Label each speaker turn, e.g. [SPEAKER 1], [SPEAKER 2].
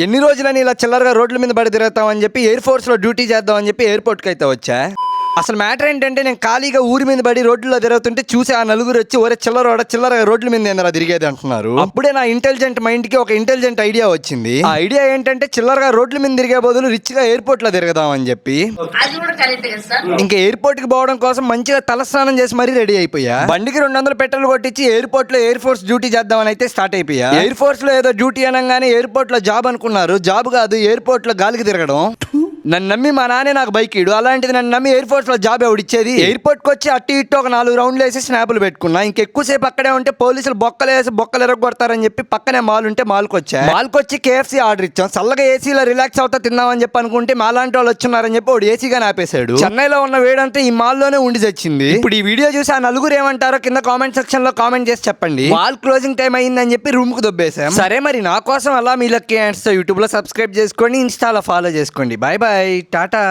[SPEAKER 1] ఎన్ని రోజులని ఇలా చిల్లరగా రోడ్ల మీద పడి తిరుగుతామని చెప్పి ఎయిర్ ఫోర్స్ లో డ్యూటీ చేద్దామని చెప్పి ఎయిర్పోర్ట్కి అయితే వచ్చా. అసలు మ్యాటర్ ఏంటంటే నేను ఖాళీగా ఊరి మీద పడి రోడ్లలో తిరుగుతుంటే చూసి ఆ నలుగురు వచ్చి ఒరే చిల్లరగా రోడ్ల మీద ఏందిరా తిరిగేది అంటున్నారు. అప్పుడే నా ఇంటెలిజెంట్ మైండ్ కి ఒక ఇంటెలిజెంట్ ఐడియా వచ్చింది. ఆ ఐడియా ఏంటంటే చిల్లరగా రోడ్ల మీద తిరిగే బదులు రిచ్ గా ఎయిర్పోర్ట్ లో తిరగదాం అని చెప్పి ఇంకా ఎయిర్పోర్ట్ కి పోవడం కోసం మంచిగా తలస్నానం చేసి మరీ రెడీ అయిపోయా. బండికి 200 పెట్రోల్ కొట్టించి ఎయిర్పోర్ట్ లో ఎయిర్ ఫోర్స్ డ్యూటీ చేద్దామని అయితే స్టార్ట్ అయిపోయా. ఎయిర్ ఫోర్స్ లో ఏదో డ్యూటీ అనగానే ఎయిర్పోర్ట్ లో జాబ్ అనుకున్నారు. జాబ్ కాదు, ఎయిర్పోర్ట్ లో గాలికి తిరగడం. నన్ను నమ్మి మా నాన్నే నాకు బైక్ ఇడు, అలాంటిది నన్ను నమ్మి ఎయిర్ ఫోర్స్ లో జాబ్ ఎవడిచ్చేది. ఎయిర్పోర్ట్ కి వచ్చి అట్టి ఇట్టు ఒక 4 రౌండ్లు వేసి స్నాపులు పెట్టుకున్నా. ఇంకెక్కువసేపు అక్కడే ఉంటే పోలీసులు బొక్కలు ఎరగొడతారని చెప్పి పక్కనే మాల్ ఉంటే మాల్కి వచ్చి KFC ఆర్డర్ ఇచ్చాం. చల్లగా ఏసీలో రిలాక్స్ అవుతా తిందామని చెప్పి అనుకుంటే మాలాంటి వాళ్ళు వచ్చున్నారని చెప్పి వాడు ఏసీగా ఆపేశాడు. చెన్నైలో ఉన్న వేడంతా ఈ మాల్లోనే ఉండి తెచ్చింది. ఇప్పుడు ఈ వీడియో చూసి ఆ నలుగురు ఏమంటారో కింద కామెంట్ సెక్షన్ లో కామెంట్ చేసి చెప్పండి. మాల్ క్లోజింగ్ టైం అయిందని చెప్పి రూమ్ కు దొబ్బేశాం. సరే మరి నా కోసం అలా మీ లక్కీ హ్యాండ్స్ యూట్యూబ్ లో సబ్స్క్రైబ్ చేసుకోండి, ఇన్స్టాలో ఫాలో చేసుకోండి. Bye bye, Tata.